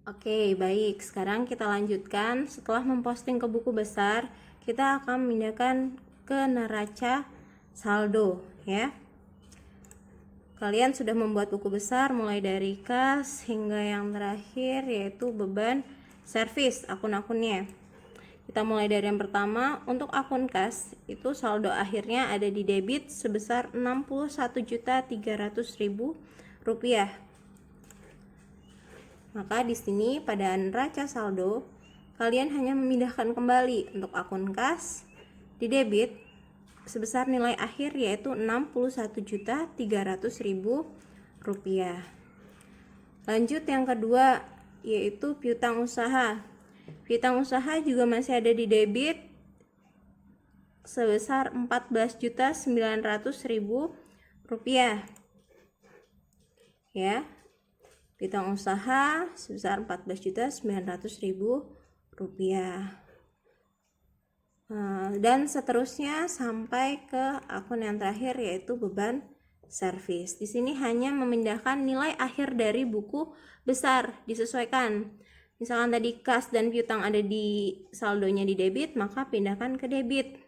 Oke, baik. Sekarang kita lanjutkan. Setelah memposting ke buku besar, kita akan memindahkan ke neraca saldo, ya. Kalian sudah membuat buku besar mulai dari kas hingga yang terakhir yaitu beban servis akun-akunnya. Kita mulai dari yang pertama. Untuk akun kas itu saldo akhirnya ada di debit sebesar Rp61.300.000. Maka di sini pada neraca saldo kalian hanya memindahkan kembali untuk akun kas di debit sebesar nilai akhir yaitu Rp61.300.000. Lanjut yang kedua yaitu piutang usaha. Piutang usaha juga masih ada di debit sebesar Rp14.900.000. Ya. Piutang usaha sebesar Rp14.900.000. Dan seterusnya sampai ke akun yang terakhir yaitu beban servis. Di sini hanya memindahkan nilai akhir dari buku besar, disesuaikan. Misalkan tadi kas dan piutang ada di saldonya di debit, maka pindahkan ke debit.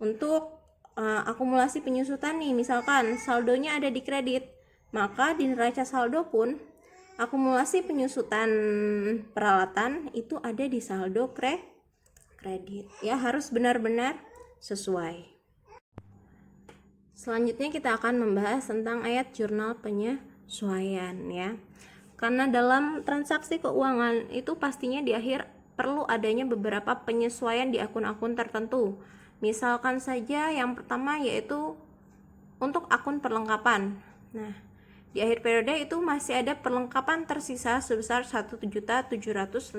Untuk akumulasi penyusutan nih, misalkan saldonya ada di kredit, maka di neraca saldo pun akumulasi penyusutan peralatan itu ada di saldo kredit. Ya, harus benar-benar sesuai. Selanjutnya kita akan membahas tentang ayat jurnal penyesuaian, ya. Karena dalam transaksi keuangan itu pastinya di akhir perlu adanya beberapa penyesuaian di akun-akun tertentu. Misalkan saja yang pertama yaitu untuk akun perlengkapan. Nah, di akhir periode itu masih ada perlengkapan tersisa sebesar Rp1.750.000.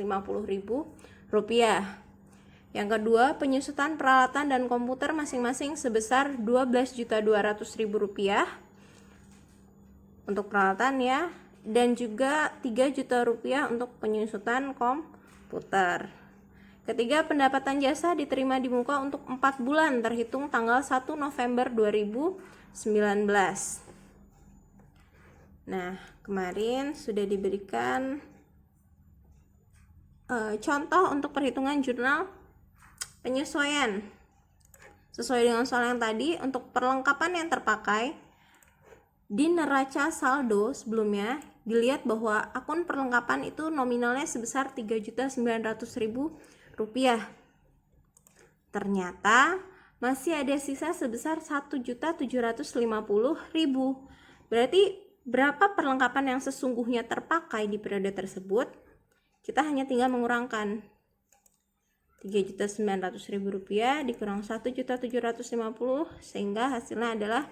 Yang kedua, penyusutan peralatan dan komputer masing-masing sebesar Rp12.200.000 untuk peralatan, ya, dan juga Rp3 juta untuk penyusutan komputer. Ketiga, pendapatan jasa diterima di muka untuk 4 bulan terhitung tanggal 1 November 2019. Nah, kemarin sudah diberikan contoh untuk perhitungan jurnal penyesuaian. Sesuai dengan soal yang tadi, untuk perlengkapan yang terpakai di neraca saldo sebelumnya dilihat bahwa akun perlengkapan itu nominalnya sebesar Rp3.900.000. Ternyata masih ada sisa sebesar Rp1.750.000. Berarti berapa perlengkapan yang sesungguhnya terpakai di periode tersebut? Kita hanya tinggal mengurangkan Rp3.900.000 dikurang Rp1.750.000 sehingga hasilnya adalah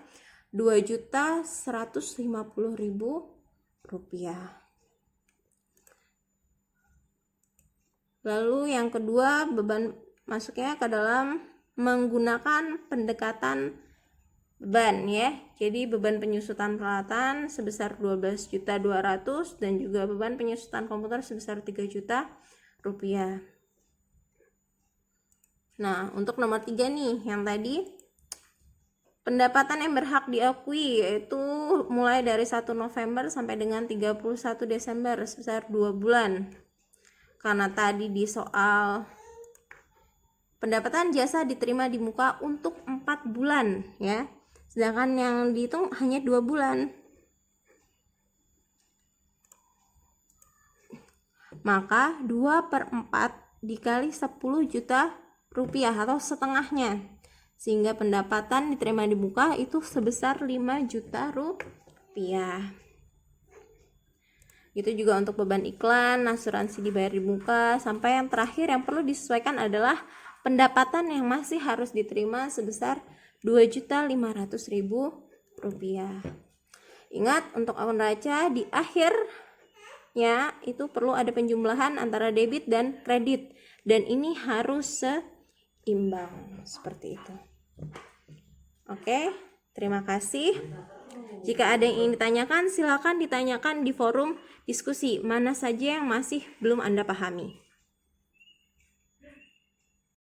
Rp2.150.000. Lalu yang kedua, beban masuknya ke dalam menggunakan pendekatan beban, ya. Jadi beban penyusutan peralatan sebesar Rp12.200.000 dan juga beban penyusutan komputer sebesar Rp3 juta. Nah, untuk nomor 3 nih, yang tadi pendapatan yang berhak diakui yaitu mulai dari 1 November sampai dengan 31 Desember sebesar 2 bulan. Karena tadi di soal pendapatan jasa diterima di muka untuk 4 bulan, ya. Sedangkan yang dihitung hanya 2 bulan. Maka 2/4 dikali Rp10 juta atau setengahnya. Sehingga pendapatan diterima di muka itu sebesar Rp5 juta. Itu juga untuk beban iklan, asuransi dibayar di muka, sampai yang terakhir yang perlu disesuaikan adalah pendapatan yang masih harus diterima sebesar Rp2.500.000. Ingat, untuk akun neraca di akhirnya itu perlu ada penjumlahan antara debit dan kredit, dan ini harus seimbang seperti itu. Oke, terima kasih. Jika ada yang ingin ditanyakan, silakan ditanyakan di forum diskusi mana saja yang masih belum Anda pahami.